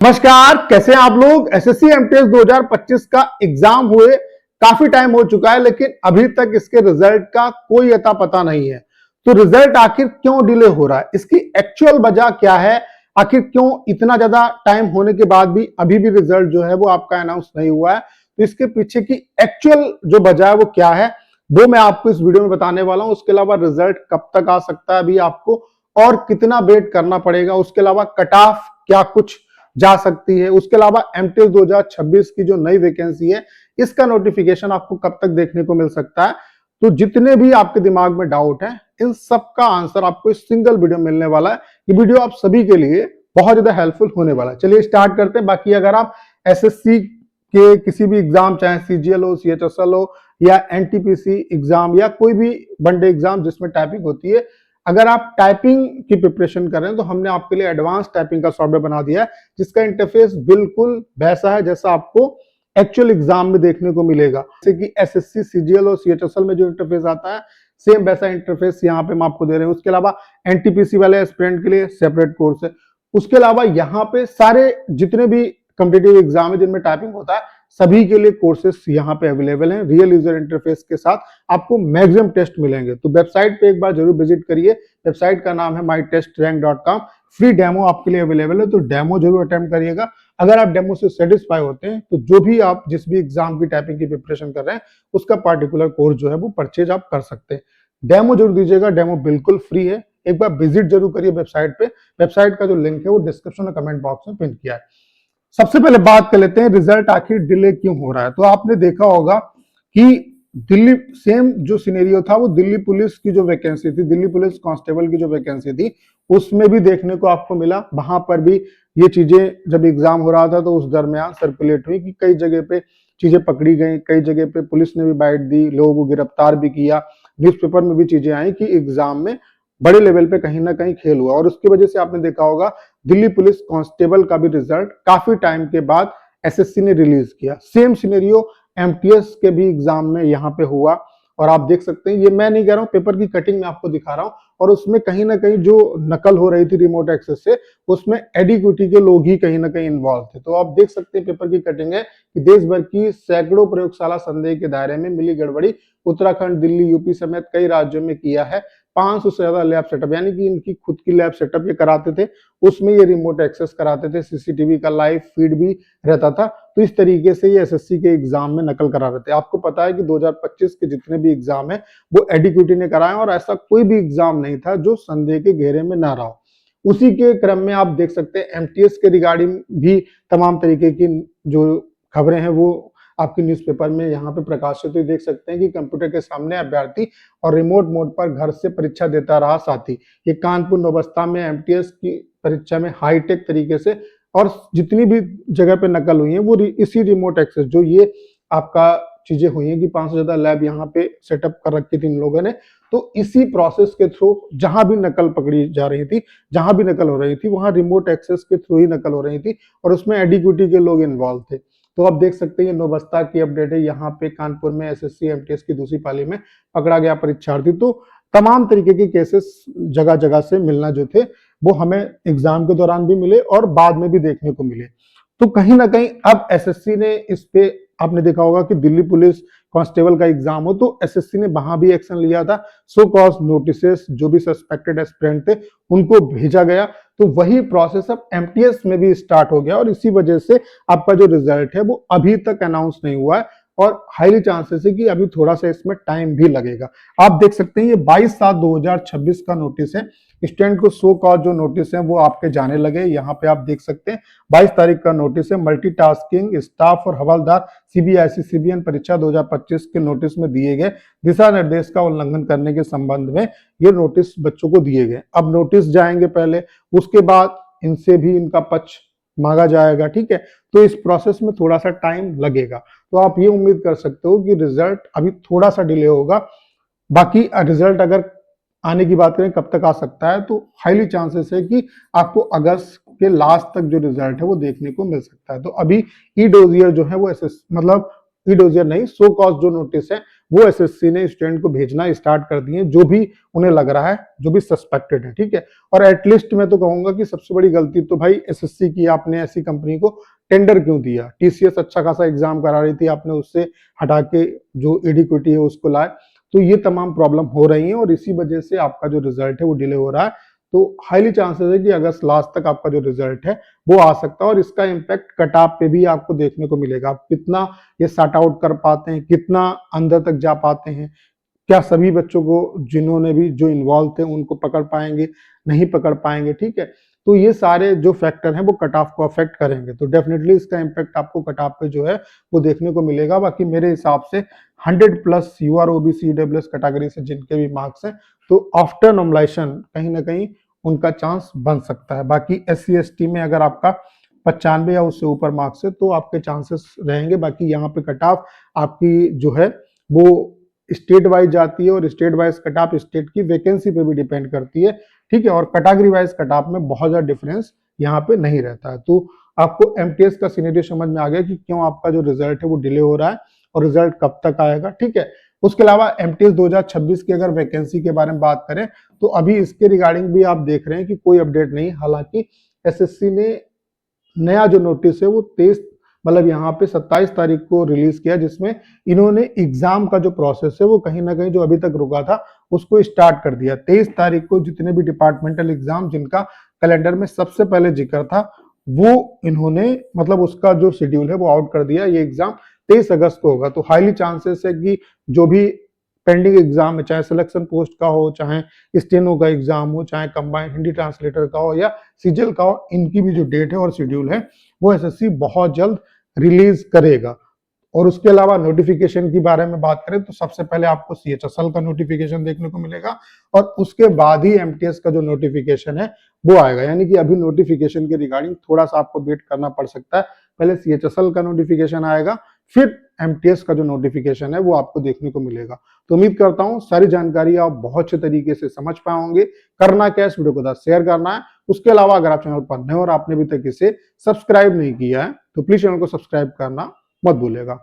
नमस्कार, कैसे हैं आप लोग। एसएससी एमटीएस 2025 का एग्जाम हुए काफी टाइम हो चुका है, लेकिन अभी तक इसके रिजल्ट का कोई अता पता नहीं है। तो रिजल्ट आखिर क्यों डिले हो रहा है, इसकी एक्चुअल वजह क्या है, आखिर क्यों इतना ज्यादा टाइम होने के बाद भी अभी भी रिजल्ट जो है वो आपका अनाउंस नहीं हुआ है। तो इसके पीछे की एक्चुअल जो वजह है वो क्या है, वो मैं आपको इस वीडियो में बताने वाला हूं। उसके अलावा रिजल्ट कब तक आ सकता है अभी आपको, और कितना वेट करना पड़ेगा, उसके अलावा कट ऑफ क्या कुछ जा सकती है, उसके अलावा एमटीएस 2026 की जो नई वैकेंसी है इसका नोटिफिकेशन आपको कब तक देखने को मिल सकता है। तो जितने भी आपके दिमाग में डाउट है, इन सब का आंसर आपको इस सिंगल वीडियो में मिलने वाला है। ये वीडियो आप सभी के लिए बहुत ज्यादा हेल्पफुल होने वाला है। चलिए स्टार्ट करते हैं। बाकी अगर आप एसएससी के किसी भी एग्जाम, चाहे सीजीएल हो, सीएचएसएल हो, या एनटीपीसी एग्जाम, या कोई भी वनडे एग्जाम जिसमें टाइपिंग होती है, अगर आप टाइपिंग की प्रिपरेशन कर रहे हैं तो हमने आपके लिए एडवांस टाइपिंग का सॉफ्टवेयर बना दिया है, जिसका इंटरफेस बिल्कुल वैसा है जैसा आपको एक्चुअल एग्जाम में देखने को मिलेगा। जैसे कि एसएससी, सीजीएल और सीएचएसएल में जो इंटरफेस आता है, सेम वैसा इंटरफेस यहाँ पे हम आपको दे रहे हैं। उसके अलावा एनटीपीसी वाले एस्पिरेंट के लिए सेपरेट कोर्स है। उसके अलावा यहाँ पे सारे जितने भी कॉम्पिटिटिव एग्जाम है जिनमें टाइपिंग होता है, सभी के लिए कोर्सेस यहाँ पे अवेलेबल हैं। रियल यूजर इंटरफेस के साथ आपको मैक्सिमम टेस्ट मिलेंगे। तो वेबसाइट पे एक बार जरूर विजिट करिए। वेबसाइट का नाम है mytestrank.com। फ्री डेमो आपके लिए अवेलेबल है, तो डेमो जरूर अटेम्प्ट करिएगा। अगर आप डेमो से सेटिस्फाई होते हैं तो जो भी आप जिस भी एग्जाम की टाइपिंग की प्रिपरेशन कर रहे हैं उसका पार्टिकुलर कोर्स जो है वो परचेज आप कर सकते हैं। डेमो जरूर दीजिएगा, डेमो बिल्कुल फ्री है। एक बार विजिट जरूर करिए वेबसाइट पे। वेबसाइट का जो लिंक है वो डिस्क्रिप्शन और कमेंट बॉक्स में पिन किया है। सबसे पहले बात कर लेते हैं रिजल्ट आखिर डिले क्यों हो रहा है। तो आपने देखा होगा कि दिल्ली, सेम जो सिनेरियो था वो दिल्ली पुलिस की जो वैकेंसी थी, दिल्ली पुलिस कांस्टेबल की जो वैकेंसी थी, उसमें भी देखने को आपको मिला। वहां पर भी ये चीजें जब एग्जाम हो रहा था तो उस दरमियान सर्कुलेट हुई कि कई जगह पे चीजें पकड़ी गई, कई जगह पे पुलिस ने भी बाइट दी, लोगों को गिरफ्तार भी किया। न्यूज़पेपर में भी चीजें आई कि एग्जाम में बड़े लेवल पे कहीं ना कहीं खेल हुआ, और उसकी वजह से आपने देखा होगा दिल्ली पुलिस कांस्टेबल का भी रिजल्ट काफी टाइम के बाद एसएससी ने रिलीज किया। सेम सिनेरियो एमटीएस के भी एग्जाम में यहाँ पे हुआ, और आप देख सकते हैं, ये मैं नहीं कह रहा हूँ, पेपर की कटिंग में आपको दिखा रहा हूँ। और उसमें कहीं ना कहीं जो नकल हो रही थी रिमोट एक्सेस से, उसमें एडिक्विटी के लोग ही कहीं ना कहीं इन्वॉल्व थे। तो आप देख सकते हैं पेपर की कटिंग है कि देश भर की सैकड़ों प्रयोगशाला संदेह के दायरे में मिली गड़बड़ी उत्तराखंड, दिल्ली, यूपी समेत कई राज्यों में किया है। 500 से ज्यादा लैब सेटअप, यानी कि इनकी खुद की लैब सेटअप ये कराते थे, उसमें ये रिमोट एक्सेस कराते थे, सीसीटीवी का लाइव फीड भी रहता था। तो इस तरीके से ये एसएससी के एग्जाम में नकल करा रहे थे। आपको पता है कि 2025 के जितने भी एग्जाम है वो एडिक्विटी ने कराए, और ऐसा कोई भी एग्जाम नहीं था जो संदेह के घेरे में ना रहा। उसी के क्रम में आप देख सकते हैं एमटीएस के रिगार्डिंग भी तमाम तरीके की जो खबरें हैं वो आपके न्यूज़पेपर में यहाँ पे प्रकाशित हुई। देख सकते हैं कि कंप्यूटर के सामने अभ्यर्थी और रिमोट मोड पर घर से परीक्षा देता रहा साथी। ये कानपुर नौबस्ता में एमटीएस की परीक्षा में हाईटेक तरीके से, और जितनी भी जगह पे नकल हुई है वो इसी रिमोट एक्सेस, जो ये आपका चीजें हुई हैं कि 500 ज्यादा लैब यहाँ पे सेटअप कर रखी थी इन लोगों ने। तो इसी प्रोसेस के थ्रू जहां भी नकल पकड़ी जा रही थी, जहां भी नकल हो रही थी, वहां रिमोट एक्सेस के थ्रू ही नकल हो रही थी, और उसमें एडिक्विटी के लोग इन्वॉल्व थे। तो आप देख सकते हैं ये नौबस्ता की अपडेट है। यहाँ पे कानपुर में एसएससी एमटीएस की दूसरी पाली में पकड़ा गया परीक्षार्थी। तो तमाम तरीके के केसेस जगह जगह से मिलना जो थे वो हमें एग्जाम के दौरान भी मिले और बाद में भी देखने को मिले। तो कहीं ना कहीं अब एसएससी ने इस पे, आपने देखा होगा कि दिल्ली पुलिस कांस्टेबल का एग्जाम हो तो एसएससी ने वहां भी एक्शन लिया था। सो कॉज नोटिसेस जो भी सस्पेक्टेड एस्पिरेंट थे उनको भेजा गया। तो वही प्रोसेस अब एमटीएस में भी स्टार्ट हो गया, और इसी वजह से आपका जो रिजल्ट है वो अभी तक अनाउंस नहीं हुआ है, और हाईली चांसेस है कि अभी थोड़ा सा इसमें टाइम भी लगेगा। आप देख सकते हैं ये 22/7/2026 का नोटिस है। स्टूडेंट को सो कॉज जो नोटिस है वो आपके जाने लगे। यहाँ पे आप देख सकते हैं 22 तारीख का नोटिस है। मल्टीटास्किंग स्टाफ और हवलदार सीबीआईसी सीबीएन परीक्षा 2025 के नोटिस में दिए गए दिशा निर्देश का उल्लंघन करने के संबंध में ये नोटिस बच्चों को दिए गए। अब नोटिस जाएंगे पहले, उसके बाद इनसे भी इनका पक्ष मांगा जाएगा, ठीक है। तो इस प्रोसेस में थोड़ा सा टाइम लगेगा। तो आप ये उम्मीद कर सकते हो कि रिजल्ट अभी थोड़ा सा डिले होगा। बाकी रिजल्ट अगर आने की बात करें कब तक आ सकता है, तो हाईली चांसेस है कि आपको अगस्त के लास्ट तक जो रिजल्ट है वो देखने को मिल सकता है। तो अभी ई डोजियर जो है वो मतलब ई डोजियर नहीं, सो कॉज जो नोटिस है वो एसएससी ने स्टूडेंट को भेजना स्टार्ट कर दिए, जो भी उन्हें लग रहा है, जो भी सस्पेक्टेड है, ठीक है। और एटलीस्ट मैं तो कहूंगा कि सबसे बड़ी गलती तो भाई एसएससी की, आपने ऐसी कंपनी को टेंडर क्यों दिया। टीसीएस अच्छा खासा एग्जाम करा रही थी, आपने उससे हटा के जो एडिक्विटी है उसको लाए, तो ये तमाम प्रॉब्लम हो रही है और इसी वजह से आपका जो रिजल्ट है वो डिले हो रहा है। तो हाईली चांसेस है कि अगस्त लास्ट तक आपका जो रिजल्ट है वो आ सकता है और इसका इम्पैक्ट कट ऑफ पे भी आपको देखने को मिलेगा। आप कितना ये सॉर्ट आउट कर पाते हैं, कितना अंदर तक जा पाते हैं, क्या सभी बच्चों को जिन्होंने भी जो इन्वॉल्व थे उनको पकड़ पाएंगे, नहीं पकड़ पाएंगे, ठीक है। तो ये सारे जो फैक्टर हैं वो कट ऑफ को अफेक्ट करेंगे, तो डेफिनेटली इसका इम्पैक्ट आपको कट ऑफ पे जो है वो देखने को मिलेगा। बाकी मेरे हिसाब से 100+ यूआर ओबीसी ईडब्ल्यूएस कैटेगरी से जिनके भी मार्क्स हैं, तो आफ्टर नॉर्मलाइजेशन कहीं ना कहीं उनका चांस बन सकता है। बाकी SC ST में अगर आपका 95 या उससे ऊपर मार्क्स है तो आपके चांसेस रहेंगे। बाकी यहाँ पे कट ऑफ आपकी जो है वो स्टेट वाइज जाती है और state wise cut off state की वैकेंसी पे भी डिपेंड करती है, ठीक है। और कैटेगरी वाइज कट ऑफ में बहुत ज्यादा डिफरेंस यहाँ पे नहीं रहता है। तो आपको एमटीएस का सिनेरियो समझ में आ गया कि क्यों आपका जो रिजल्ट है वो डिले हो रहा है और रिजल्ट कब तक आएगा, ठीक है। उसके अलावा एमटीएस 2026 की अगर वैकेंसी के बारे में बात करें तो अभी इसके रिगार्डिंग भी आप देख रहे हैं कि कोई अपडेट नहीं। हालांकि एसएससी ने नया जो नोटिस है वो 23 मतलब यहाँ पे 27 तारीख को रिलीज किया, जिसमें इन्होंने एग्जाम का जो प्रोसेस है वो कहीं ना कहीं जो अभी तक रुका था उसको स्टार्ट कर दिया। 23 तारीख को जितने भी डिपार्टमेंटल एग्जाम जिनका कैलेंडर में सबसे पहले जिक्र था वो इन्होंने मतलब उसका जो शेड्यूल है वो आउट कर दिया। ये एग्जाम 23 अगस्त को होगा। तो हाईली चांसेस है कि जो भी पेंडिंग एग्जाम है, चाहे सिलेक्शन पोस्ट का हो, चाहे स्टेनो का एग्जाम हो, चाहे कंबाइंड हिंदी ट्रांसलेटर का हो या सीजीएल का हो, इनकी भी जो डेट है और शेड्यूल है वो एसएससी बहुत जल्द रिलीज करेगा। और उसके अलावा नोटिफिकेशन की बारे में बात करें तो सबसे पहले आपको सीएचएसएल का नोटिफिकेशन देखने को मिलेगा और उसके बाद ही एमटीएस का जो नोटिफिकेशन है वो आएगा। यानी कि अभी नोटिफिकेशन के रिगार्डिंग थोड़ा सा आपको वेट करना पड़ सकता है। पहले सीएचएसएल का नोटिफिकेशन आएगा, फिर एमटीएस का जो नोटिफिकेशन है वो आपको देखने को मिलेगा। तो उम्मीद करता हूं सारी जानकारी आप बहुत अच्छे तरीके से समझ पाओगे। करना क्या है, इस वीडियो को शेयर करना है। उसके अलावा अगर आप चैनल पर नए और आपने अभी तक इसे सब्सक्राइब नहीं किया है तो प्लीज चैनल को सब्सक्राइब करना मत भूलिएगा।